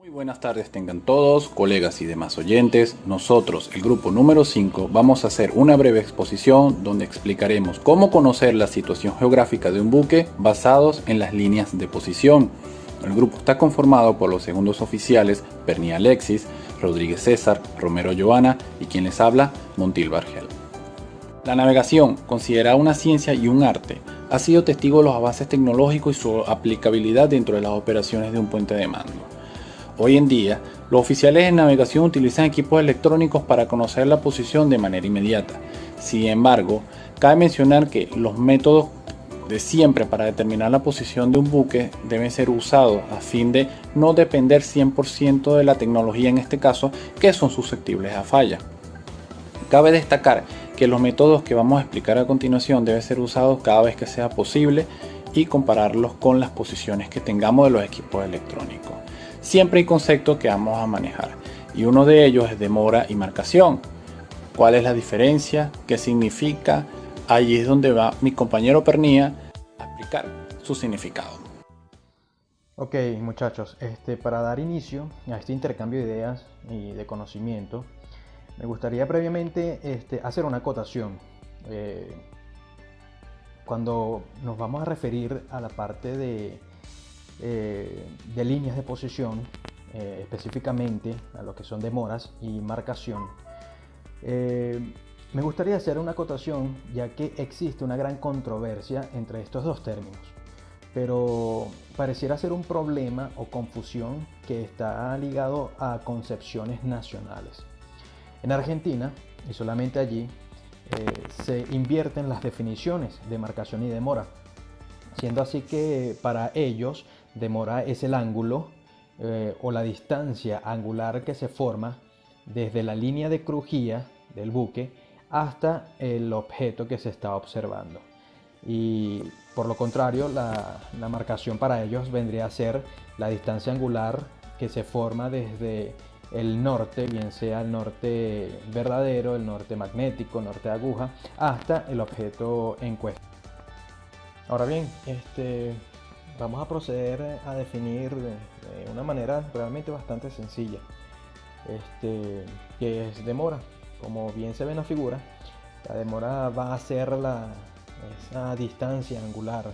Muy buenas tardes tengan todos, colegas y demás oyentes. Nosotros, el grupo número 5, vamos a hacer una breve exposición donde explicaremos cómo conocer la situación geográfica de un buque basados en las líneas de posición. El grupo está conformado por los segundos oficiales Perni Alexis, Rodríguez César, Romero Joana y quien les habla, Montil Bargel. La navegación, considerada una ciencia y un arte, ha sido testigo de los avances tecnológicos y su aplicabilidad dentro de las operaciones de un puente de mando. Hoy en día, los oficiales de navegación utilizan equipos electrónicos para conocer la posición de manera inmediata. Sin embargo, cabe mencionar que los métodos de siempre para determinar la posición de un buque deben ser usados a fin de no depender 100% de la tecnología en este caso, que son susceptibles a falla. Cabe destacar que los métodos que vamos a explicar a continuación deben ser usados cada vez que sea posible y compararlos con las posiciones que tengamos de los equipos electrónicos. Siempre hay conceptos que vamos a manejar y uno de ellos es demora y marcación. ¿Cuál es la diferencia? ¿Qué significa? Allí es donde va mi compañero Pernía a explicar su significado. Ok, muchachos, para dar inicio a este intercambio de ideas y de conocimiento, me gustaría previamente hacer una acotación. Cuando nos vamos a referir a la parte de líneas de posición, específicamente a lo que son demoras y marcación, me gustaría hacer una acotación, ya que existe una gran controversia entre estos dos términos, pero pareciera ser un problema o confusión que está ligado a concepciones nacionales. En Argentina, y solamente allí, se invierten las definiciones de marcación y demora, siendo así que para ellos demora es el ángulo o la distancia angular que se forma desde la línea de crujía del buque hasta el objeto que se está observando. Y por lo contrario, la marcación para ellos vendría a ser la distancia angular que se forma desde el norte, bien sea el norte verdadero, el norte magnético, el norte de aguja, hasta el objeto en cuestión. Ahora bien, vamos a proceder a definir de una manera realmente bastante sencilla qué es demora. Como bien se ve en la figura, la demora va a ser esa distancia angular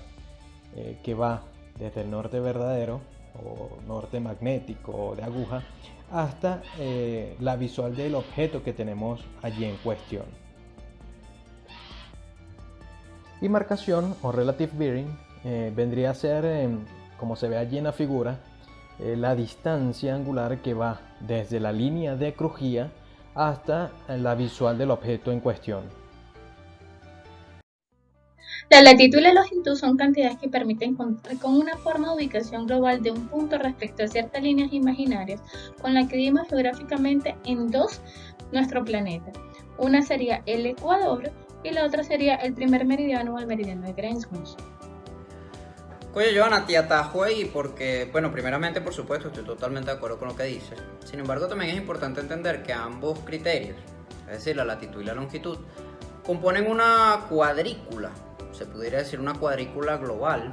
que va desde el norte verdadero o norte magnético o de aguja hasta la visual del objeto que tenemos allí en cuestión. Y marcación o relative bearing vendría a ser, como se ve allí en la figura, la distancia angular que va desde la línea de crujía hasta la visual del objeto en cuestión. La latitud y la longitud son cantidades que permiten contar con una forma de ubicación global de un punto respecto a ciertas líneas imaginarias con las que dimos geográficamente en dos nuestro planeta. Una sería el Ecuador y la otra sería el primer meridiano o el meridiano de Greenwich. Oye, Joana, te atajo ahí porque, bueno, primeramente, por supuesto, estoy totalmente de acuerdo con lo que dices. Sin embargo, también es importante entender que ambos criterios, es decir, la latitud y la longitud, componen una cuadrícula, se pudiera decir una cuadrícula global,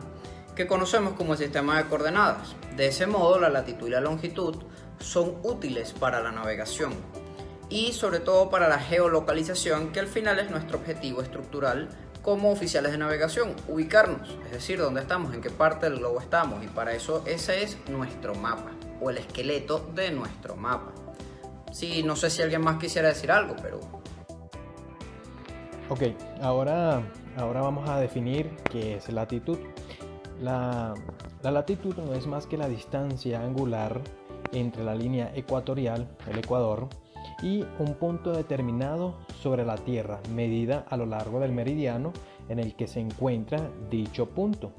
que conocemos como el sistema de coordenadas. De ese modo, la latitud y la longitud son útiles para la navegación y sobre todo para la geolocalización, que al final es nuestro objetivo estructural como oficiales de navegación, ubicarnos, es decir, dónde estamos, en qué parte del globo estamos, y para eso ese es nuestro mapa o el esqueleto de nuestro mapa. Sí, no sé si alguien más quisiera decir algo, pero... Ok, ahora vamos a definir qué es latitud. La latitud no es más que la distancia angular entre la línea ecuatorial, el Ecuador, y un punto determinado sobre la Tierra, medida a lo largo del meridiano en el que se encuentra dicho punto.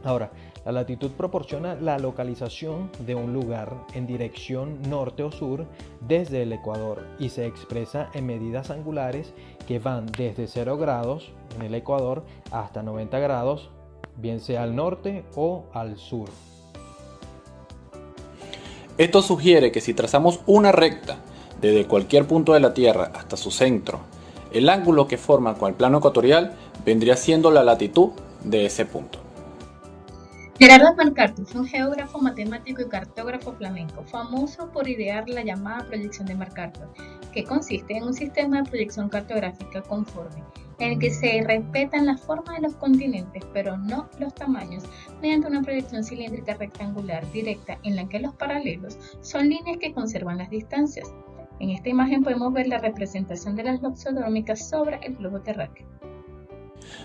Ahora, la latitud proporciona la localización de un lugar en dirección norte o sur desde el Ecuador y se expresa en medidas angulares que van desde 0 grados en el Ecuador hasta 90 grados, bien sea al norte o al sur. Esto sugiere que si trazamos una recta desde cualquier punto de la Tierra hasta su centro, el ángulo que forma con el plano ecuatorial vendría siendo la latitud de ese punto. Gerardo Mercator fue un geógrafo, matemático y cartógrafo flamenco, famoso por idear la llamada proyección de Mercator, que consiste en un sistema de proyección cartográfica conforme, en el que se respetan las formas de los continentes, pero no los tamaños, mediante una proyección cilíndrica rectangular directa en la que los paralelos son líneas que conservan las distancias. En esta imagen podemos ver la representación de las loxodrómicas sobre el globo terráqueo.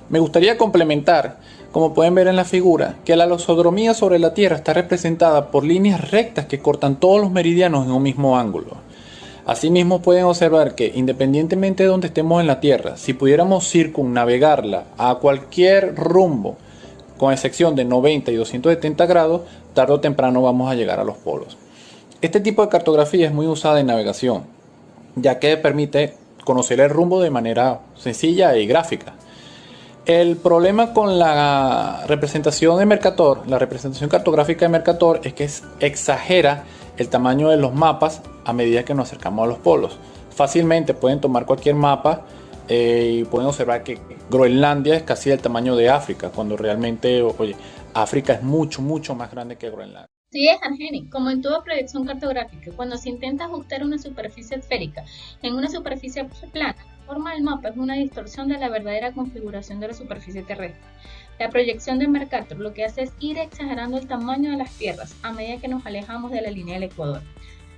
Me gustaría complementar, como pueden ver en la figura, que la loxodromía sobre la Tierra está representada por líneas rectas que cortan todos los meridianos en un mismo ángulo. Asimismo pueden observar que independientemente de donde estemos en la Tierra, si pudiéramos circunnavegarla a cualquier rumbo, con excepción de 90 y 270 grados, tarde o temprano vamos a llegar a los polos. Este tipo de cartografía es muy usada en navegación, ya que permite conocer el rumbo de manera sencilla y gráfica. El problema con la representación de Mercator, la representación cartográfica de Mercator, es que exagera el tamaño de los mapas a medida que nos acercamos a los polos. Fácilmente pueden tomar cualquier mapa y pueden observar que Groenlandia es casi del tamaño de África, cuando realmente, África es mucho más grande que Groenlandia. Sí es, Argeni, como en toda proyección cartográfica, cuando se intenta ajustar una superficie esférica en una superficie plana, la forma del mapa es una distorsión de la verdadera configuración de la superficie terrestre. La proyección de Mercator lo que hace es ir exagerando el tamaño de las tierras a medida que nos alejamos de la línea del ecuador.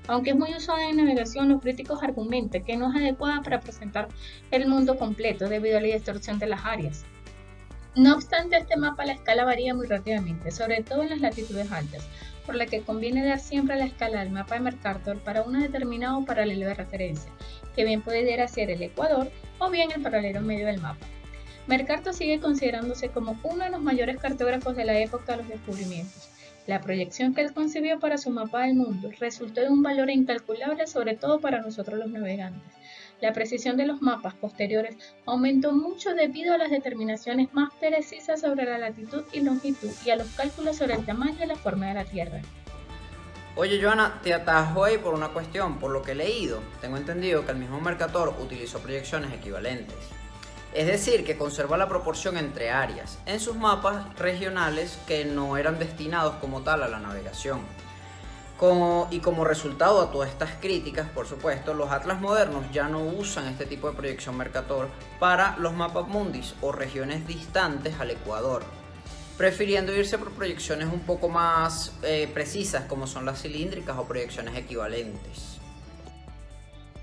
Aunque es muy usada en navegación, los críticos argumentan que no es adecuada para presentar el mundo completo debido a la distorsión de las áreas. No obstante, este mapa la escala varía muy rápidamente, sobre todo en las latitudes altas, por lo que conviene dar siempre la escala del mapa de Mercator para un determinado paralelo de referencia, que bien pudiera ser el ecuador o bien el paralelo medio del mapa. Mercator sigue considerándose como uno de los mayores cartógrafos de la época de los descubrimientos. La proyección que él concibió para su mapa del mundo resultó de un valor incalculable, sobre todo para nosotros los navegantes. La precisión de los mapas posteriores aumentó mucho debido a las determinaciones más precisas sobre la latitud y longitud y a los cálculos sobre el tamaño y la forma de la Tierra. Oye, Joana, te atajo ahí por una cuestión. Por lo que he leído, tengo entendido que el mismo Mercator utilizó proyecciones equivalentes. Es decir, que conserva la proporción entre áreas en sus mapas regionales que no eran destinados como tal a la navegación. Como resultado a todas estas críticas, por supuesto, los atlas modernos ya no usan este tipo de proyección Mercator para los mapas mundis o regiones distantes al ecuador, prefiriendo irse por proyecciones un poco más precisas, como son las cilíndricas o proyecciones equivalentes.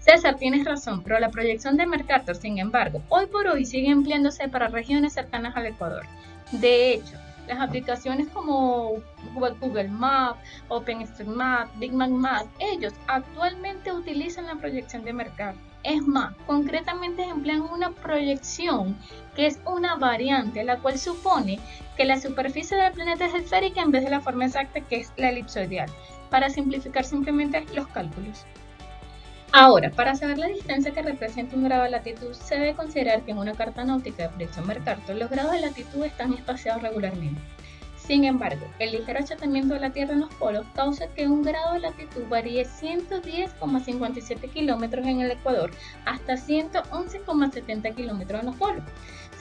César, tienes razón, pero la proyección de Mercator, sin embargo, hoy por hoy sigue empleándose para regiones cercanas al ecuador. De hecho, las aplicaciones como Google Maps, OpenStreetMap, Big Maps, ellos actualmente utilizan la proyección de Mercator. Es más, concretamente emplean una proyección que es una variante, la cual supone que la superficie del planeta es esférica en vez de la forma exacta que es la elipsoidal, para simplificar simplemente los cálculos. Ahora, para saber la distancia que representa un grado de latitud, se debe considerar que en una carta náutica de proyección Mercator los grados de latitud están espaciados regularmente. Sin embargo, el ligero achatamiento de la Tierra en los polos causa que un grado de latitud varíe 110,57 kilómetros en el ecuador hasta 111,70 kilómetros en los polos.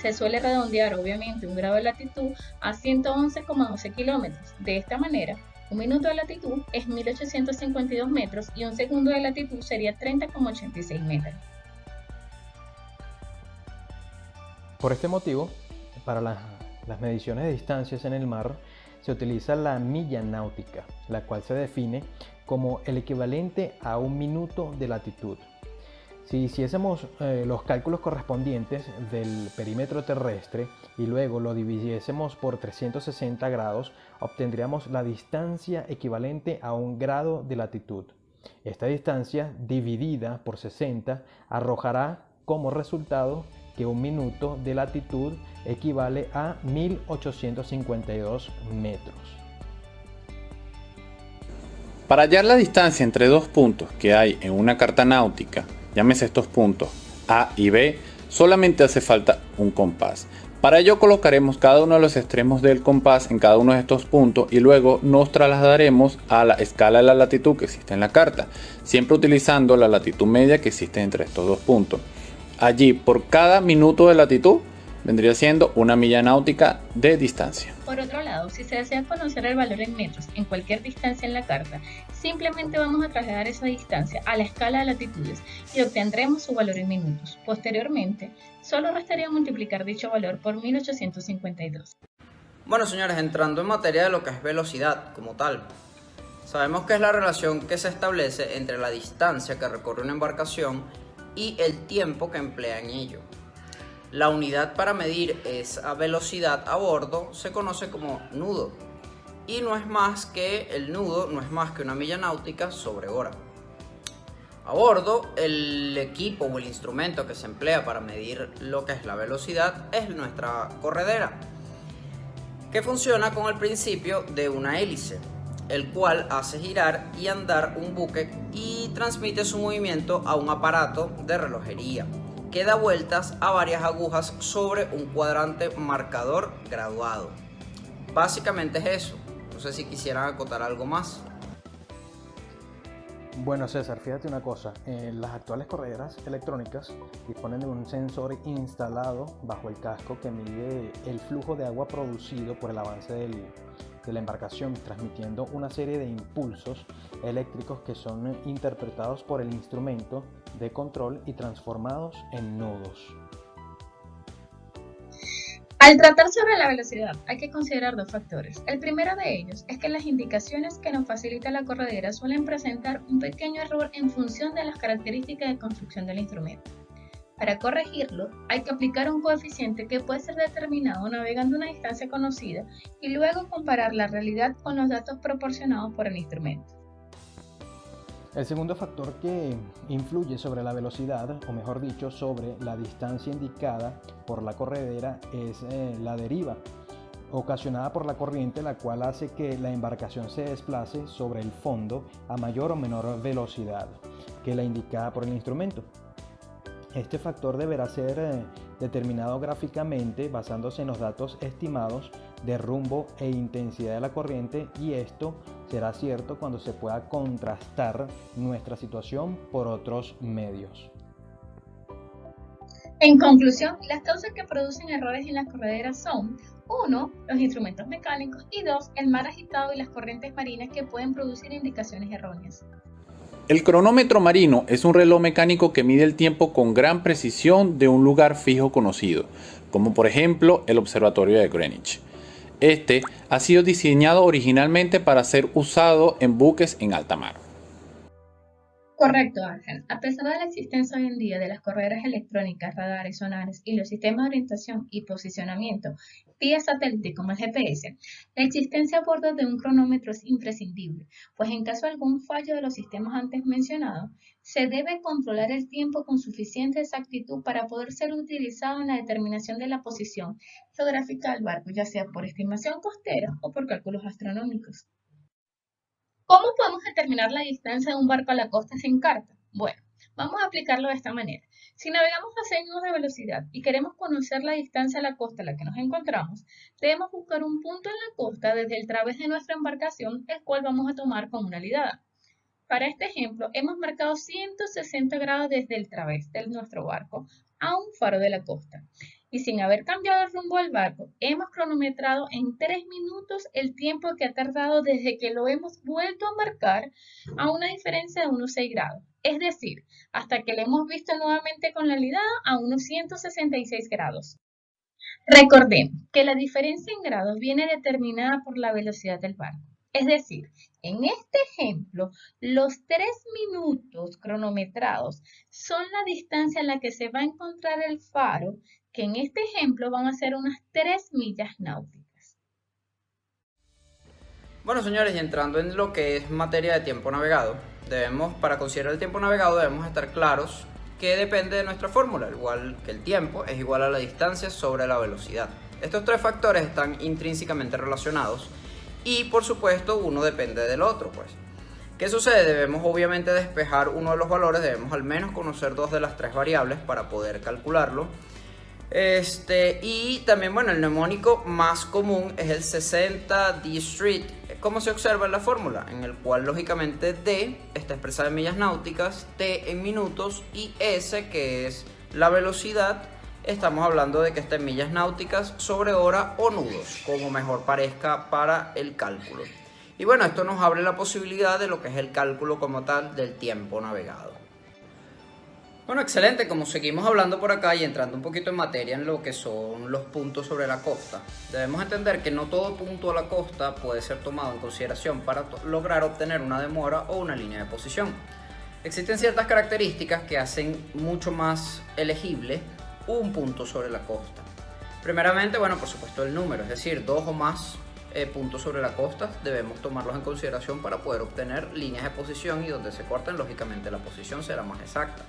Se suele redondear obviamente un grado de latitud a 111,12 kilómetros. De esta manera, un minuto de latitud es 1852 metros y un segundo de latitud sería 30,86 metros. Por este motivo, para las mediciones de distancias en el mar, se utiliza la milla náutica, la cual se define como el equivalente a un minuto de latitud. Si hiciésemos los cálculos correspondientes del perímetro terrestre y luego lo dividiésemos por 360 grados, obtendríamos la distancia equivalente a un grado de latitud. Esta distancia dividida por 60 arrojará como resultado que un minuto de latitud equivale a 1852 metros. Para hallar la distancia entre dos puntos que hay en una carta náutica, llámese estos puntos A y B, solamente hace falta un compás. Para ello colocaremos cada uno de los extremos del compás en cada uno de estos puntos y luego nos trasladaremos a la escala de la latitud que existe en la carta, siempre utilizando la latitud media que existe entre estos dos puntos. Allí, por cada minuto de latitud, vendría siendo una milla náutica de distancia. Por otro lado, si se desea conocer el valor en metros en cualquier distancia en la carta, simplemente vamos a trasladar esa distancia a la escala de latitudes y obtendremos su valor en minutos. Posteriormente, solo restaría multiplicar dicho valor por 1852. Bueno, señores, entrando en materia de lo que es velocidad como tal, sabemos que es la relación que se establece entre la distancia que recorre una embarcación y el tiempo que emplea en ello. La unidad para medir esa velocidad a bordo se conoce como nudo y no es más que el nudo, no es más que una milla náutica sobre hora. A bordo, el equipo o el instrumento que se emplea para medir lo que es la velocidad es nuestra corredera, que funciona con el principio de una hélice, el cual hace girar y andar un buque y transmite su movimiento a un aparato de relojería que da vueltas a varias agujas sobre un cuadrante marcador graduado. Básicamente es eso. No sé si quisieran acotar algo más. Bueno, César, fíjate una cosa, las actuales correderas electrónicas disponen de un sensor instalado bajo el casco que mide el flujo de agua producido por el avance de la embarcación, transmitiendo una serie de impulsos eléctricos que son interpretados por el instrumento de control y transformados en nudos. Al tratar sobre la velocidad, hay que considerar dos factores. El primero de ellos es que las indicaciones que nos facilita la corredera suelen presentar un pequeño error en función de las características de construcción del instrumento. Para corregirlo, hay que aplicar un coeficiente que puede ser determinado navegando una distancia conocida y luego comparar la realidad con los datos proporcionados por el instrumento. El segundo factor que influye sobre la velocidad, o mejor dicho, sobre la distancia indicada por la corredera, es la deriva, ocasionada por la corriente, la cual hace que la embarcación se desplace sobre el fondo a mayor o menor velocidad que la indicada por el instrumento. Este factor deberá ser determinado gráficamente basándose en los datos estimados de rumbo e intensidad de la corriente, y esto será cierto cuando se pueda contrastar nuestra situación por otros medios. En conclusión, las causas que producen errores en las correderas son 1. Los instrumentos mecánicos y 2. El mar agitado y las corrientes marinas que pueden producir indicaciones erróneas. El cronómetro marino es un reloj mecánico que mide el tiempo con gran precisión de un lugar fijo conocido, como por ejemplo el observatorio de Greenwich. Este ha sido diseñado originalmente para ser usado en buques en alta mar. Correcto, Ángel. A pesar de la existencia hoy en día de las correderas electrónicas, radares, sonares y los sistemas de orientación y posicionamiento vía satélite como el GPS, la existencia a bordo de un cronómetro es imprescindible, pues en caso de algún fallo de los sistemas antes mencionados, se debe controlar el tiempo con suficiente exactitud para poder ser utilizado en la determinación de la posición geográfica del barco, ya sea por estimación costera o por cálculos astronómicos. ¿Cómo podemos determinar la distancia de un barco a la costa sin carta? Bueno, vamos a aplicarlo de esta manera. Si navegamos a 6 nudos de velocidad y queremos conocer la distancia a la costa en la que nos encontramos, debemos buscar un punto en la costa desde el través de nuestra embarcación, el cual vamos a tomar como una lidada. Para este ejemplo, hemos marcado 160 grados desde el través de nuestro barco a un faro de la costa. Y sin haber cambiado el rumbo del barco, hemos cronometrado en 3 minutos el tiempo que ha tardado desde que lo hemos vuelto a marcar, a una diferencia de unos 6 grados. Es decir, hasta que lo hemos visto nuevamente con la lidada a unos 166 grados. Recordemos que la diferencia en grados viene determinada por la velocidad del barco. Es decir, en este ejemplo, los 3 minutos cronometrados son la distancia a la que se va a encontrar el faro, que en este ejemplo van a ser unas 3 millas náuticas. Bueno, señores, y entrando en lo que es materia de tiempo navegado, para considerar el tiempo navegado debemos estar claros que depende de nuestra fórmula, igual que el tiempo es igual a la distancia sobre la velocidad. Estos tres factores están intrínsecamente relacionados y por supuesto uno depende del otro, pues. ¿Qué sucede? Debemos obviamente despejar uno de los valores, debemos al menos conocer 2 de las 3 variables para poder calcularlo. Y también, bueno, el mnemónico más común es el 60 D Street, como se observa en la fórmula, en el cual lógicamente D está expresada en millas náuticas, T en minutos y S, que es la velocidad, estamos hablando de que está en millas náuticas, sobre hora o nudos, como mejor parezca para el cálculo. Y bueno, esto nos abre la posibilidad de lo que es el cálculo como tal del tiempo navegado. Bueno, excelente, como seguimos hablando por acá y entrando un poquito en materia en lo que son los puntos sobre la costa, debemos entender que no todo punto a la costa puede ser tomado en consideración para lograr obtener una demora o una línea de posición. Existen ciertas características que hacen mucho más elegible un punto sobre la costa. Primeramente, bueno, por supuesto el número, es decir, 2 o más puntos sobre la costa debemos tomarlos en consideración para poder obtener líneas de posición, y donde se corten, lógicamente la posición será más exacta.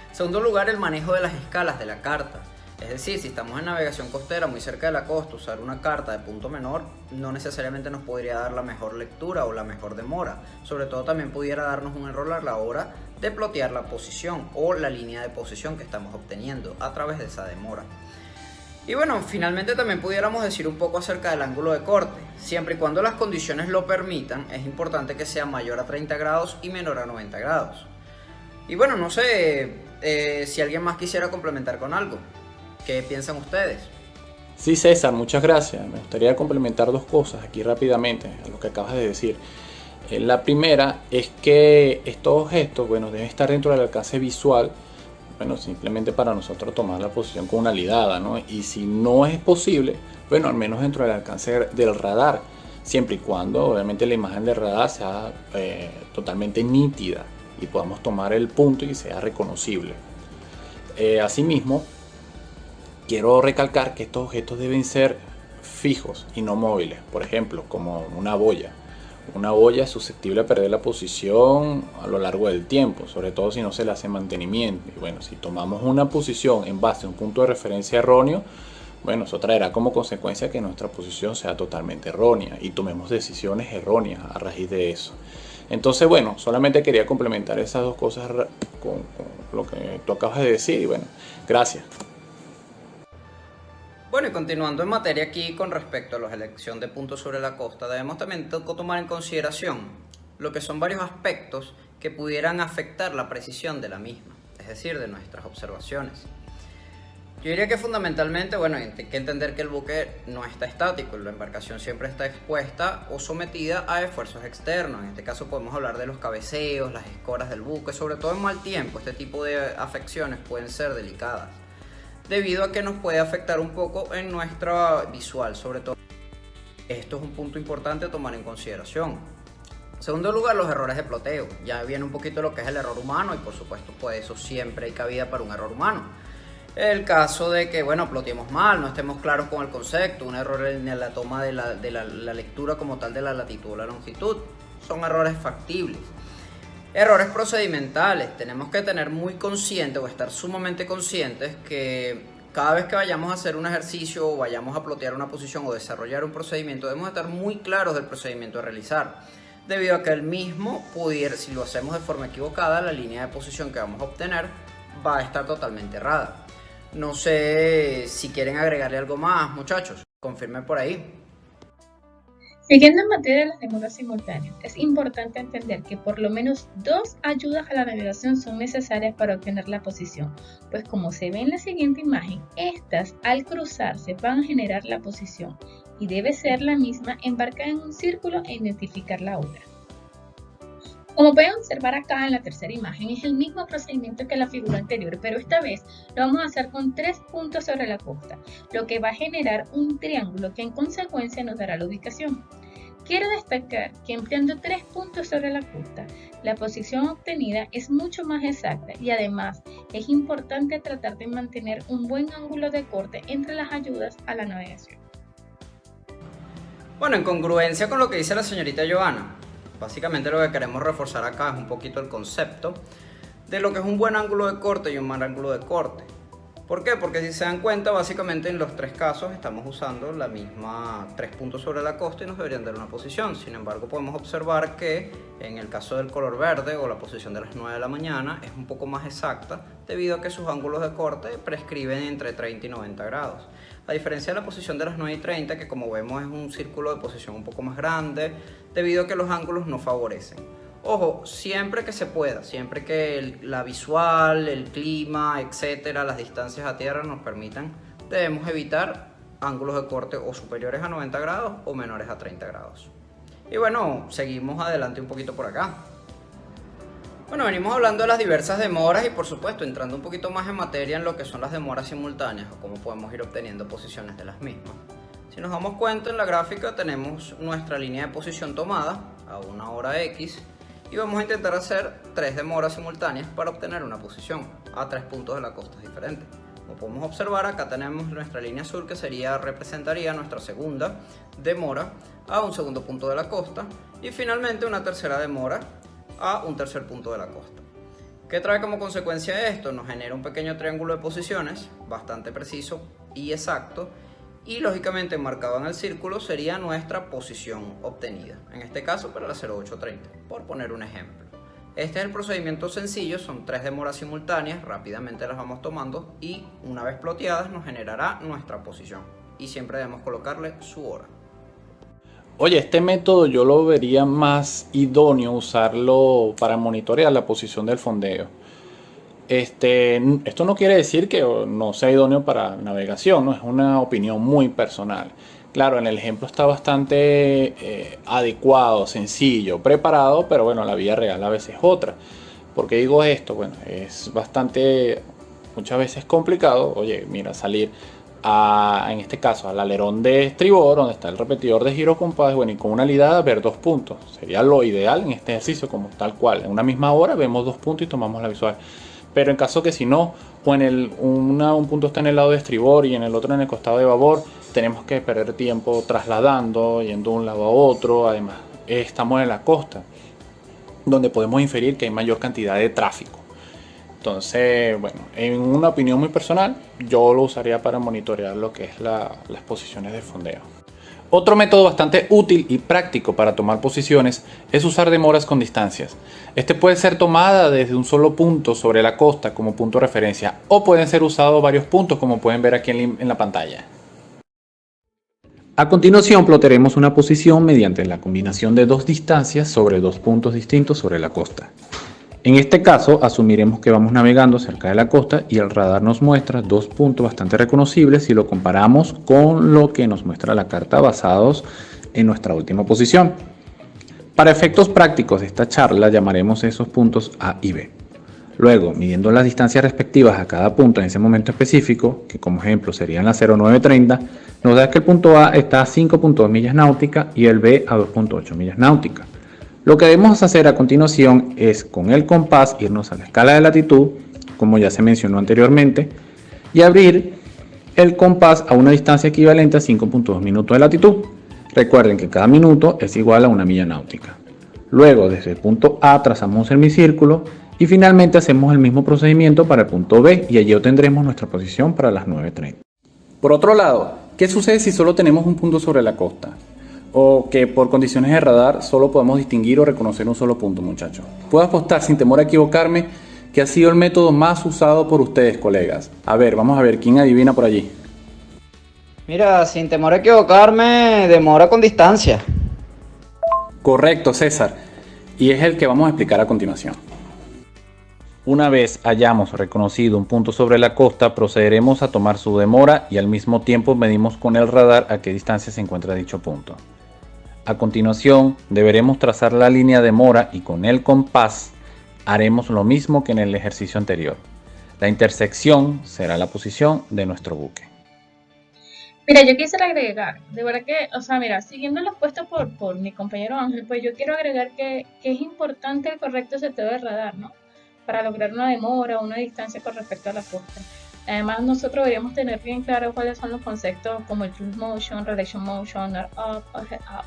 En segundo lugar, el manejo de las escalas de la carta. Es decir, si estamos en navegación costera muy cerca de la costa, usar una carta de punto menor no necesariamente nos podría dar la mejor lectura o la mejor demora. Sobre todo también pudiera darnos un error a la hora de plotear la posición o la línea de posición que estamos obteniendo a través de esa demora. Y bueno, finalmente también pudiéramos decir un poco acerca del ángulo de corte. Siempre y cuando las condiciones lo permitan, es importante que sea mayor a 30 grados y menor a 90 grados. Y bueno, no sé si alguien más quisiera complementar con algo. ¿Qué piensan ustedes? Sí, César, muchas gracias. Me gustaría complementar 2 cosas aquí rápidamente a lo que acabas de decir. La primera es que estos gestos, bueno, deben estar dentro del alcance visual, bueno, simplemente para nosotros tomar la posición con una lidada, ¿no? Y si no es posible, bueno, al menos dentro del alcance del radar, siempre y cuando obviamente la imagen del radar sea totalmente nítida y podamos tomar el punto y sea reconocible. Asimismo, quiero recalcar que estos objetos deben ser fijos y no móviles, por ejemplo, como una boya. Una boya es susceptible a perder la posición a lo largo del tiempo, sobre todo si no se le hace mantenimiento. Y bueno, si tomamos una posición en base a un punto de referencia erróneo, bueno, eso traerá como consecuencia que nuestra posición sea totalmente errónea y tomemos decisiones erróneas a raíz de eso. Entonces, bueno, solamente quería complementar esas 2 cosas con lo que tú acabas de decir y bueno, gracias. Bueno, y continuando en materia aquí con respecto a la elección de puntos sobre la costa, debemos también tomar en consideración lo que son varios aspectos que pudieran afectar la precisión de la misma, es decir, de nuestras observaciones. Yo diría que fundamentalmente, bueno, hay que entender que el buque no está estático, la embarcación siempre está expuesta o sometida a esfuerzos externos. En este caso podemos hablar de los cabeceos, las escoras del buque, sobre todo en mal tiempo. Este tipo de afecciones pueden ser delicadas, debido a que nos puede afectar un poco en nuestra visual, sobre todo. Esto es un punto importante a tomar en consideración. En segundo lugar, los errores de ploteo. Ya viene un poquito lo que es el error humano y por supuesto, pues eso siempre hay cabida para un error humano. El caso de que, bueno, ploteemos mal, no estemos claros con el concepto, un error en la toma de la lectura como tal de la latitud o la longitud, son errores factibles. Errores procedimentales, tenemos que tener muy conscientes o estar sumamente conscientes que cada vez que vayamos a hacer un ejercicio o vayamos a plotear una posición o desarrollar un procedimiento, debemos estar muy claros del procedimiento a realizar, debido a que el mismo pudiera, si lo hacemos de forma equivocada, la línea de posición que vamos a obtener va a estar totalmente errada. No sé si quieren agregarle algo más, muchachos, confirmen por ahí. Siguiendo en materia de las demoras simultáneas, es importante entender que por lo menos 2 ayudas a la navegación son necesarias para obtener la posición, pues como se ve en la siguiente imagen, estas al cruzarse van a generar la posición y debe ser la misma embarcada en un círculo e identificar la hora. Como pueden observar acá en la tercera imagen, es el mismo procedimiento que la figura anterior, pero esta vez lo vamos a hacer con 3 puntos sobre la costa, lo que va a generar un triángulo que en consecuencia nos dará la ubicación. Quiero destacar que empleando 3 puntos sobre la costa, la posición obtenida es mucho más exacta y además es importante tratar de mantener un buen ángulo de corte entre las ayudas a la navegación. Bueno, en congruencia con lo que dice la señorita Joana, básicamente lo que queremos reforzar acá es un poquito el concepto de lo que es un buen ángulo de corte y un mal ángulo de corte. ¿Por qué? Porque si se dan cuenta, básicamente en los 3 casos estamos usando la misma 3 puntos sobre la costa y nos deberían dar una posición. Sin embargo, podemos observar que en el caso del color verde o la posición de las 9 de la mañana es un poco más exacta debido a que sus ángulos de corte prescriben entre 30 y 90 grados. A diferencia de la posición de las 9 y 30, que como vemos es un círculo de posición un poco más grande debido a que los ángulos no favorecen. Ojo, siempre que se pueda, siempre que la visual, el clima, etcétera, las distancias a tierra nos permitan, debemos evitar ángulos de corte o superiores a 90 grados o menores a 30 grados. Y bueno, seguimos adelante un poquito por acá. Bueno, venimos hablando de las diversas demoras y por supuesto entrando un poquito más en materia en lo que son las demoras simultáneas o cómo podemos ir obteniendo posiciones de las mismas. Si nos damos cuenta, en la gráfica tenemos nuestra línea de posición tomada a una hora X y vamos a intentar hacer 3 demoras simultáneas para obtener una posición a 3 puntos de la costa diferentes. Como podemos observar, acá tenemos nuestra línea azul que representaría nuestra segunda demora a un segundo punto de la costa y finalmente una tercera demora a un tercer punto de la costa. ¿Qué trae como consecuencia esto? Nos genera un pequeño triángulo de posiciones bastante preciso y exacto y lógicamente marcado en el círculo sería nuestra posición obtenida, en este caso para la 0830, por poner un ejemplo. Este es el procedimiento sencillo, son 3 demoras simultáneas, rápidamente las vamos tomando y una vez ploteadas nos generará nuestra posición y siempre debemos colocarle su hora. Oye, este método yo lo vería más idóneo usarlo para monitorear la posición del fondeo. Esto no quiere decir que no sea idóneo para navegación, ¿no? Es una opinión muy personal. Claro, en el ejemplo está bastante adecuado, sencillo, preparado, pero bueno, la vida real a veces es otra. ¿Por qué digo esto? Bueno, es bastante, muchas veces complicado. Oye, mira, salir en este caso al alerón de estribor, donde está el repetidor de giro compás, bueno, y con una lidada ver 2 puntos. Sería lo ideal en este ejercicio, como tal cual. En una misma hora vemos 2 puntos y tomamos la visual. Pero en caso que si no, o un punto está en el lado de estribor y en el otro en el costado de babor, tenemos que perder tiempo trasladando, yendo de un lado a otro. Además, estamos en la costa, donde podemos inferir que hay mayor cantidad de tráfico. Entonces, bueno, en una opinión muy personal, yo lo usaría para monitorear lo que es las posiciones de fondeo. Otro método bastante útil y práctico para tomar posiciones es usar demoras con distancias. Este puede ser tomada desde un solo punto sobre la costa como punto de referencia o pueden ser usados varios puntos como pueden ver aquí en la pantalla. A continuación plotaremos una posición mediante la combinación de 2 distancias sobre 2 puntos distintos sobre la costa. En este caso asumiremos que vamos navegando cerca de la costa y el radar nos muestra 2 puntos bastante reconocibles si lo comparamos con lo que nos muestra la carta basados en nuestra última posición. Para efectos prácticos de esta charla llamaremos esos puntos A y B. Luego, midiendo las distancias respectivas a cada punto en ese momento específico, que como ejemplo serían la 0930, nos da que el punto A está a 5.2 millas náuticas y el B a 2.8 millas náuticas. Lo que debemos hacer a continuación es con el compás irnos a la escala de latitud, como ya se mencionó anteriormente, y abrir el compás a una distancia equivalente a 5.2 minutos de latitud. Recuerden que cada minuto es igual a una milla náutica. Luego, desde el punto A trazamos un semicírculo y finalmente hacemos el mismo procedimiento para el punto B y allí obtendremos nuestra posición para las 9:30. Por otro lado, ¿qué sucede si solo tenemos un punto sobre la costa? O que por condiciones de radar solo podemos distinguir o reconocer un solo punto, muchachos. Puedo apostar sin temor a equivocarme que ha sido el método más usado por ustedes, colegas. A ver, vamos a ver, ¿quién adivina por allí? Mira, sin temor a equivocarme, demora con distancia. Correcto, César. Y es el que vamos a explicar a continuación. Una vez hayamos reconocido un punto sobre la costa, procederemos a tomar su demora y al mismo tiempo medimos con el radar a qué distancia se encuentra dicho punto. A continuación, deberemos trazar la línea de mora y con el compás haremos lo mismo que en el ejercicio anterior. La intersección será la posición de nuestro buque. Mira, yo quisiera agregar, de verdad que, o sea, mira, siguiendo lo puesto por mi compañero Ángel, pues yo quiero agregar que es importante el correcto seteo de radar, ¿no? Para lograr una demora o una distancia con respecto a la costa. Además, nosotros deberíamos tener bien claro cuáles son los conceptos como el cruise motion, relation motion, north up, head up.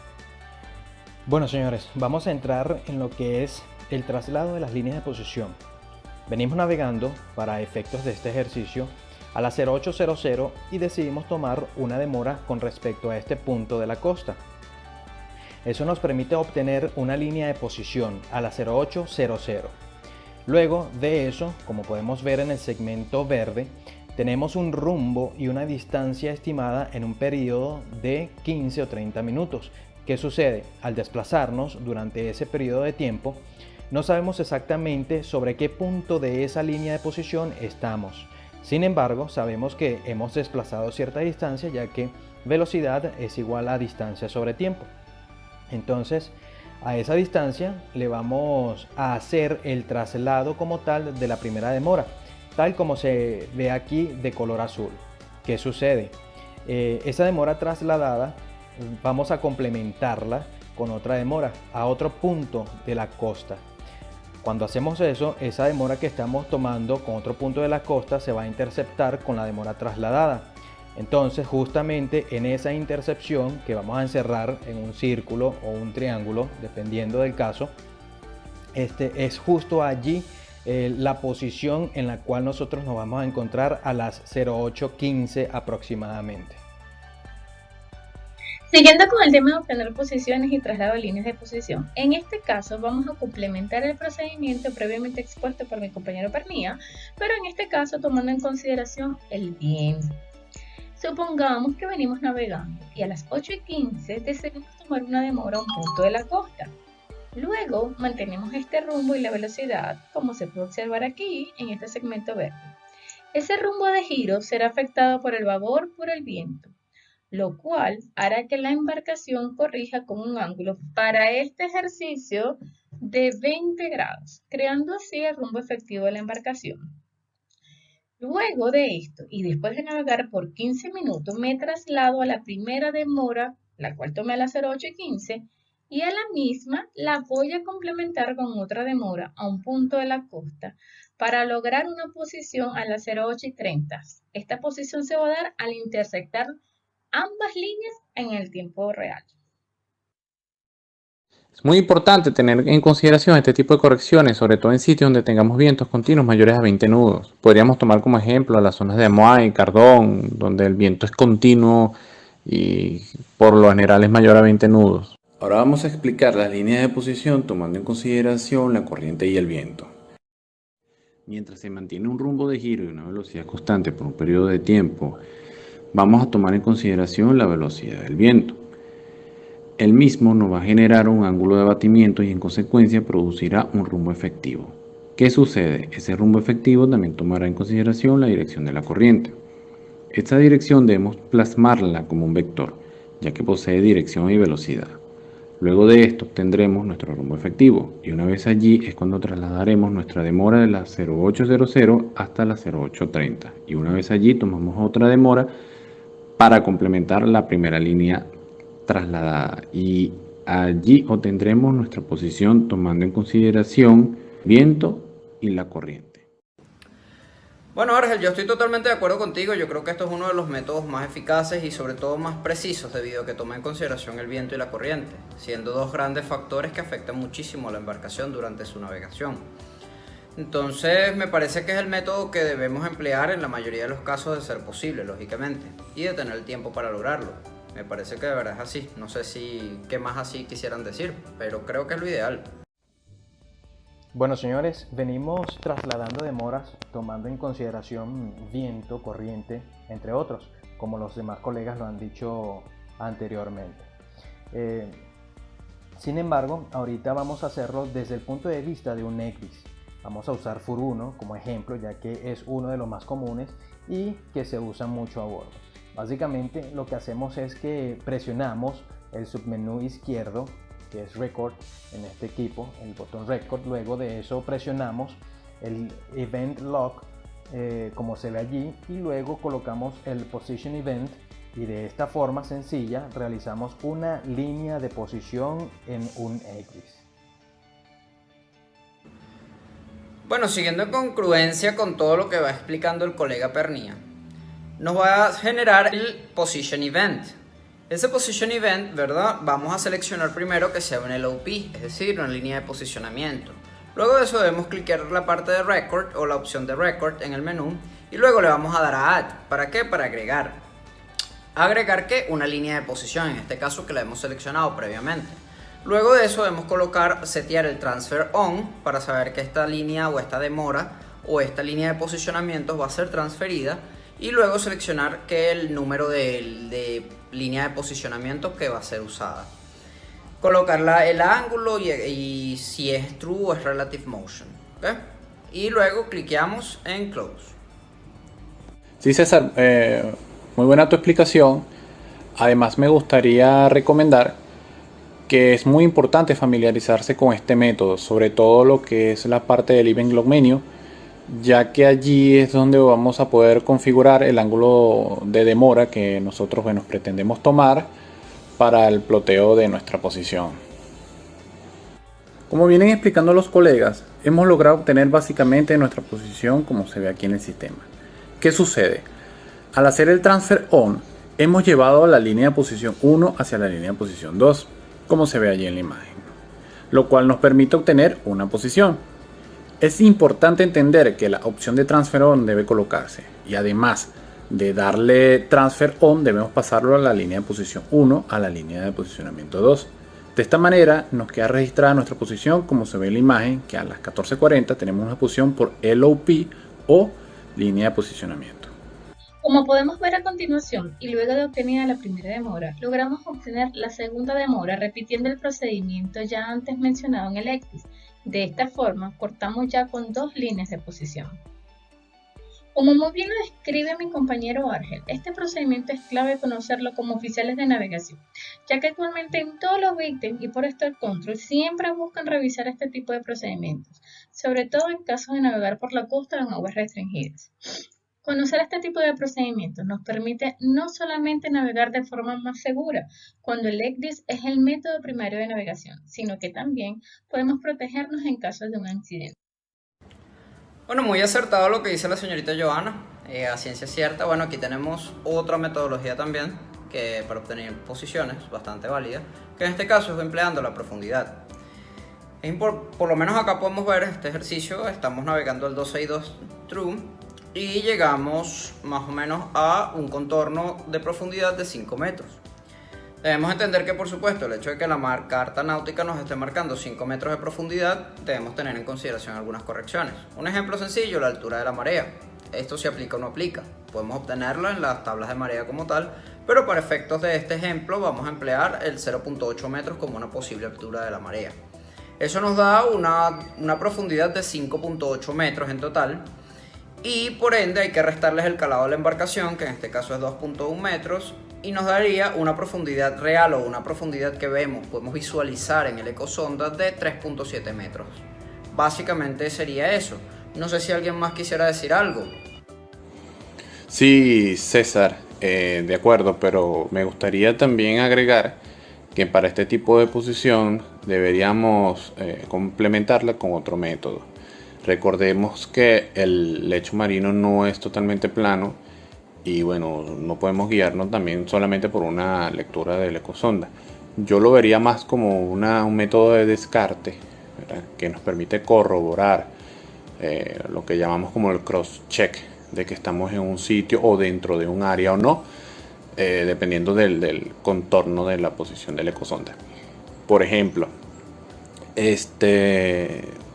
Bueno, señores, vamos a entrar en lo que es el traslado de las líneas de posición. Venimos navegando para efectos de este ejercicio a la 0800 y decidimos tomar una demora con respecto a este punto de la costa. Eso nos permite obtener una línea de posición a la 0800. Luego de eso, como podemos ver en el segmento verde, tenemos un rumbo y una distancia estimada en un periodo de 15 o 30 minutos. ¿Qué sucede? Al desplazarnos durante ese periodo de tiempo, no sabemos exactamente sobre qué punto de esa línea de posición estamos. Sin embargo, sabemos que hemos desplazado cierta distancia, ya que velocidad es igual a distancia sobre tiempo. Entonces, a esa distancia le vamos a hacer el traslado como tal de la primera demora, tal como se ve aquí de color azul. ¿Qué sucede? Esa demora trasladada vamos a complementarla con otra demora a otro punto de la costa. Cuando hacemos eso, esa demora que estamos tomando con otro punto de la costa se va a interceptar con la demora trasladada. Entonces, justamente en esa intercepción que vamos a encerrar en un círculo o un triángulo, dependiendo del caso, es justo allí la posición en la cual nosotros nos vamos a encontrar a las 08:15 aproximadamente. Siguiendo con el tema de obtener posiciones y traslado de líneas de posición, en este caso vamos a complementar el procedimiento previamente expuesto por mi compañero Pernía, pero en este caso tomando en consideración el viento. Supongamos que venimos navegando y a las 8:15 decidimos tomar una demora a un punto de la costa. Luego mantenemos este rumbo y la velocidad, como se puede observar aquí en este segmento verde. Ese rumbo de giro será afectado por el babor por el viento, lo cual hará que la embarcación corrija con un ángulo para este ejercicio de 20 grados, creando así el rumbo efectivo de la embarcación. Luego de esto, y después de navegar por 15 minutos, me traslado a la primera demora, la cual tomé a las 08:15, y a la misma la voy a complementar con otra demora a un punto de la costa para lograr una posición a las 08:30. Esta posición se va a dar al intersectar ambas líneas en el tiempo real. Es muy importante tener en consideración este tipo de correcciones, sobre todo en sitios donde tengamos vientos continuos mayores a 20 nudos. Podríamos tomar como ejemplo las zonas de Amoy, Cardón, donde el viento es continuo y por lo general es mayor a 20 nudos. Ahora vamos a explicar las líneas de posición tomando en consideración la corriente y el viento. Mientras se mantiene un rumbo de giro y una velocidad constante por un periodo de tiempo, vamos a tomar en consideración la velocidad del viento. El mismo nos va a generar un ángulo de abatimiento y en consecuencia producirá un rumbo efectivo. ¿Qué sucede? Ese rumbo efectivo también tomará en consideración la dirección de la corriente. Esta dirección debemos plasmarla como un vector, ya que posee dirección y velocidad. Luego de esto obtendremos nuestro rumbo efectivo y una vez allí es cuando trasladaremos nuestra demora de la 0800 hasta la 0830 y una vez allí tomamos otra demora para complementar la primera línea trasladada y allí obtendremos nuestra posición tomando en consideración viento y la corriente. Bueno, Argel, yo estoy totalmente de acuerdo contigo. Yo creo que esto es uno de los métodos más eficaces y sobre todo más precisos debido a que toma en consideración el viento y la corriente, siendo dos grandes factores que afectan muchísimo a la embarcación durante su navegación. Entonces me parece que es el método que debemos emplear en la mayoría de los casos de ser posible, lógicamente, y de tener el tiempo para lograrlo. Me parece que de verdad es así. No sé si qué más así quisieran decir, pero creo que es lo ideal. Bueno, señores, venimos trasladando demoras tomando en consideración viento, corriente, entre otros, como los demás colegas lo han dicho anteriormente. Sin embargo, ahorita vamos a hacerlo desde el punto de vista de un X. Vamos a usar FUR1 como ejemplo, ya que es uno de los más comunes y que se usa mucho a bordo. Básicamente lo que hacemos es que presionamos el submenú izquierdo, que es Record en este equipo, el botón Record. Luego de eso presionamos el Event Lock, como se ve allí, y luego colocamos el Position Event y de esta forma sencilla realizamos una línea de posición en un X. Bueno, siguiendo en congruencia con todo lo que va explicando el colega Pernía, nos va a generar el Position Event. Ese Position Event, ¿verdad? Vamos a seleccionar primero que sea un LOP, es decir, una línea de posicionamiento. Luego de eso debemos clicar la parte de Record o la opción de Record en el menú y luego le vamos a dar a Add. ¿Para qué? Para agregar. ¿Agregar qué? Una línea de posición, en este caso que la hemos seleccionado previamente. Luego de eso debemos setear el Transfer On para saber que esta línea o esta demora o esta línea de posicionamiento va a ser transferida. Y luego seleccionar que el número de línea de posicionamiento que va a ser usada. colocar el ángulo y si es true o es relative motion. ¿Okay? Y luego cliqueamos en close. Sí, César, muy buena tu explicación. Además me gustaría recomendar que es muy importante familiarizarse con este método, sobre todo lo que es la parte del Event Log Menu, ya que allí es donde vamos a poder configurar el ángulo de demora que nosotros pretendemos tomar para el ploteo de nuestra posición. Como vienen explicando los colegas, hemos logrado obtener básicamente nuestra posición como se ve aquí en el sistema. ¿Qué sucede? Al hacer el transfer on, hemos llevado la línea de posición 1 hacia la línea de posición 2, como se ve allí en la imagen, lo cual nos permite obtener una posición. Es importante entender que la opción de transfer on debe colocarse y además de darle transfer on debemos pasarlo a la línea de posición 1 a la línea de posicionamiento 2. De esta manera nos queda registrada nuestra posición como se ve en la imagen, que a las 14:40 tenemos una posición por LOP o línea de posicionamiento. Como podemos ver a continuación, y luego de obtenida la primera demora, logramos obtener la segunda demora repitiendo el procedimiento ya antes mencionado en el ECDIS. De esta forma, cortamos ya con 2 líneas de posición. Como muy bien lo describe mi compañero Argel, este procedimiento es clave conocerlo como oficiales de navegación, ya que actualmente en todos los victims y por Start Control siempre buscan revisar este tipo de procedimientos, sobre todo en caso de navegar por la costa en aguas restringidas. Conocer este tipo de procedimientos nos permite no solamente navegar de forma más segura cuando el ECDIS es el método primario de navegación, sino que también podemos protegernos en caso de un accidente. Bueno, muy acertado lo que dice la señorita Johanna, a ciencia cierta. Bueno, aquí tenemos otra metodología también que para obtener posiciones bastante válida, que en este caso es empleando la profundidad. Por lo menos acá podemos ver este ejercicio, estamos navegando el 262 True y llegamos más o menos a un contorno de profundidad de 5 metros. Debemos entender que, por supuesto, el hecho de que la carta náutica nos esté marcando 5 metros de profundidad, debemos tener en consideración algunas correcciones. Un ejemplo sencillo, la altura de la marea. Esto se aplica o no aplica. Podemos obtenerlo en las tablas de marea como tal, pero para efectos de este ejemplo vamos a emplear el 0.8 metros como una posible altura de la marea. Eso nos da una profundidad de 5.8 metros en total. Y por ende hay que restarles el calado de la embarcación, que en este caso es 2.1 metros, y nos daría una profundidad real o una profundidad que podemos visualizar en el ecosonda de 3.7 metros. Básicamente sería eso. No sé si alguien más quisiera decir algo. Sí, César, de acuerdo, pero me gustaría también agregar que para este tipo de posición deberíamos complementarla con otro método. Recordemos que el lecho marino no es totalmente plano y bueno, no podemos guiarnos también solamente por una lectura del ecosonda. Yo lo vería más como un método de descarte, ¿verdad?, que nos permite corroborar lo que llamamos como el cross-check, de que estamos en un sitio o dentro de un área o no, dependiendo del contorno de la posición del ecosonda. Por ejemplo,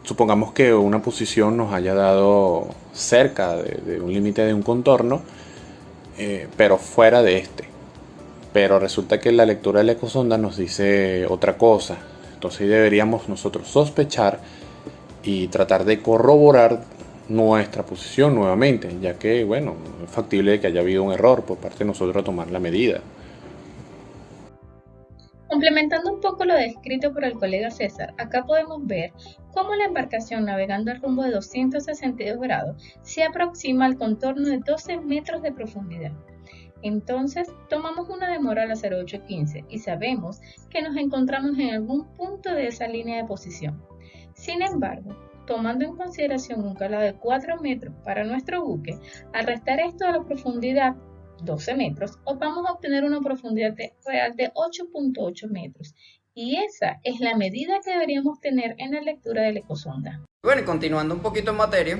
supongamos que una posición nos haya dado cerca de un límite de un contorno, pero fuera de pero resulta que la lectura del ecosonda nos dice otra cosa. Entonces deberíamos nosotros sospechar y tratar de corroborar nuestra posición nuevamente, ya que bueno, es factible que haya habido un error por parte de nosotros a tomar la medida. Complementando un poco lo descrito por el colega César, acá podemos ver cómo la embarcación navegando al rumbo de 262 grados se aproxima al contorno de 12 metros de profundidad. Entonces, tomamos una demora a la 0815 y sabemos que nos encontramos en algún punto de esa línea de posición. Sin embargo, tomando en consideración un calado de 4 metros para nuestro buque, al restar esto a la profundidad 12 metros, vamos a obtener una profundidad real de 8.8 metros. Y esa es la medida que deberíamos tener en la lectura del ecosonda. Bueno, y continuando un poquito en materia,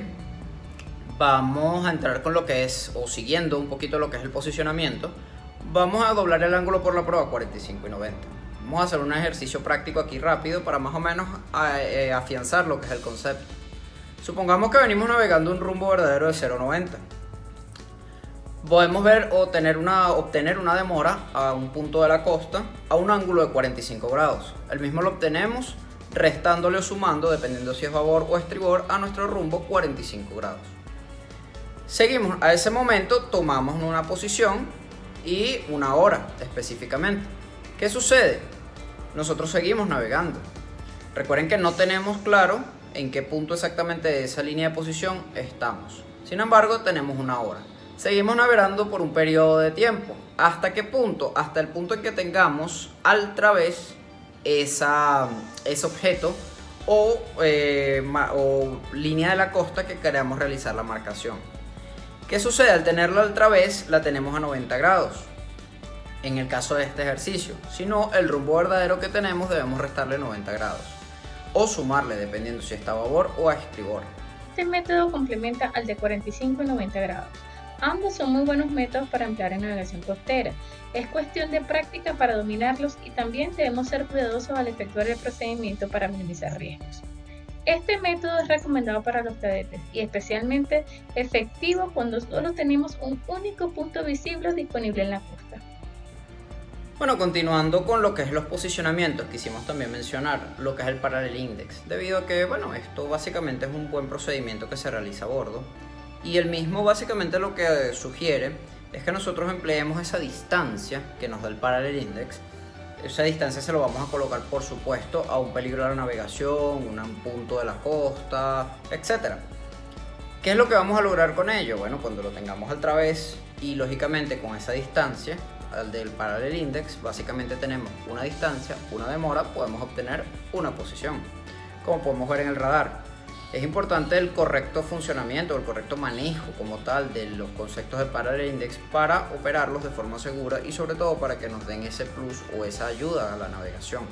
vamos a entrar con lo que es, o siguiendo un poquito lo que es el posicionamiento, vamos a doblar el ángulo por la prueba 45 y 90. Vamos a hacer un ejercicio práctico aquí rápido para más o menos afianzar lo que es el concepto. Supongamos que venimos navegando un rumbo verdadero de 0.90. podemos ver obtener una demora a un punto de la costa a un ángulo de 45 grados. El mismo lo obtenemos restándole o sumando, dependiendo si es babor o estribor, a nuestro rumbo 45 grados. Seguimos, a ese momento tomamos una posición y una hora específicamente. ¿Qué sucede? Nosotros seguimos navegando. Recuerden que no tenemos claro en qué punto exactamente de esa línea de posición estamos. Sin embargo, tenemos una hora. Seguimos navegando por un periodo de tiempo. ¿Hasta qué punto? Hasta el punto en que tengamos al través ese objeto o línea de la costa que queramos realizar la marcación. ¿Qué sucede? Al tenerla al través la tenemos a 90 grados en el caso de este ejercicio. Si no, el rumbo verdadero que tenemos debemos restarle 90 grados o sumarle, dependiendo si está a babor o a estribor. Este método complementa al de 45 y 90 grados. Ambos son muy buenos métodos para emplear en navegación costera. Es cuestión de práctica para dominarlos y también debemos ser cuidadosos al efectuar el procedimiento para minimizar riesgos. Este método es recomendado para los cadetes y especialmente efectivo cuando solo tenemos un único punto visible disponible en la costa. Bueno, continuando con lo que es los posicionamientos, quisimos también mencionar lo que es el Parallel Index, debido a que, bueno, esto básicamente es un buen procedimiento que se realiza a bordo. Y el mismo básicamente lo que sugiere es que nosotros empleemos esa distancia que nos da el Parallel Index. Esa distancia se lo vamos a colocar, por supuesto, a un peligro de la navegación, un punto de la costa, etc. ¿Qué es lo que vamos a lograr con ello? Bueno, cuando lo tengamos al través y lógicamente con esa distancia al del Parallel Index, básicamente tenemos una distancia, una demora, podemos obtener una posición. Como podemos ver en el radar, es importante el correcto funcionamiento, el correcto manejo como tal de los conceptos del Parallel Index para operarlos de forma segura y sobre todo para que nos den ese plus o esa ayuda a la navegación.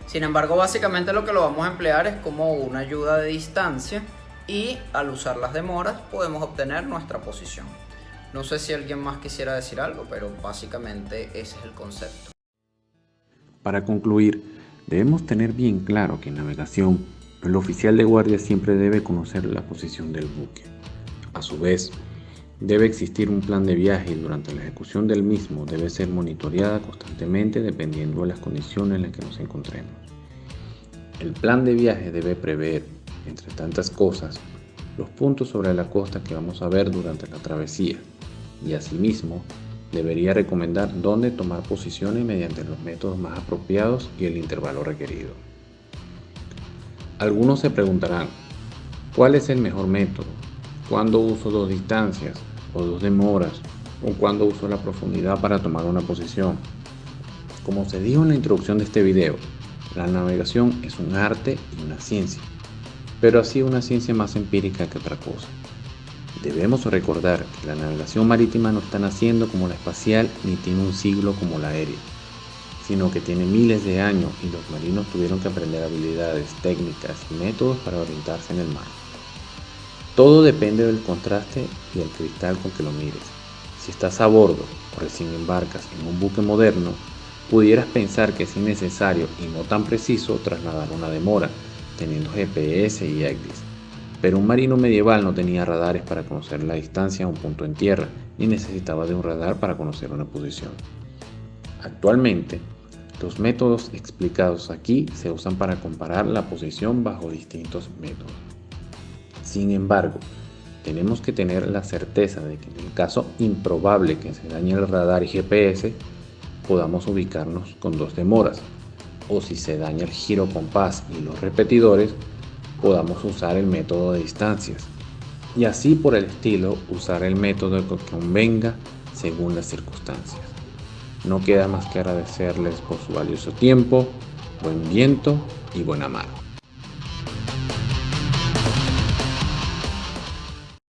Sin embargo, básicamente lo que lo vamos a emplear es como una ayuda de distancia y al usar las demoras podemos obtener nuestra posición. No sé si alguien más quisiera decir algo, pero básicamente ese es el concepto. Para concluir, debemos tener bien claro que en navegación el oficial de guardia siempre debe conocer la posición del buque. A su vez, debe existir un plan de viaje y durante la ejecución del mismo debe ser monitoreada constantemente dependiendo de las condiciones en las que nos encontremos. El plan de viaje debe prever, entre tantas cosas, los puntos sobre la costa que vamos a ver durante la travesía y asimismo debería recomendar dónde tomar posiciones mediante los métodos más apropiados y el intervalo requerido. Algunos se preguntarán, ¿cuál es el mejor método? ¿Cuándo uso dos distancias o dos demoras? ¿O cuándo uso la profundidad para tomar una posición? Como se dijo en la introducción de este video, la navegación es un arte y una ciencia, pero así una ciencia más empírica que otra cosa. Debemos recordar que la navegación marítima no está naciendo como la espacial ni tiene un siglo como la aérea, sino que tiene miles de años y los marinos tuvieron que aprender habilidades, técnicas y métodos para orientarse en el mar. Todo depende del contraste y el cristal con que lo mires. Si estás a bordo o recién embarcas en un buque moderno, pudieras pensar que es innecesario y no tan preciso trasladar una demora, teniendo GPS y EGDIS. Pero un marino medieval no tenía radares para conocer la distancia a un punto en tierra, ni necesitaba de un radar para conocer una posición. Actualmente, los métodos explicados aquí se usan para comparar la posición bajo distintos métodos. Sin embargo, tenemos que tener la certeza de que en el caso improbable que se dañe el radar y GPS, podamos ubicarnos con dos demoras, o si se daña el girocompás y los repetidores, podamos usar el método de distancias, y así por el estilo usar el método que convenga según las circunstancias. No queda más que agradecerles por su valioso tiempo, buen viento y buena mar.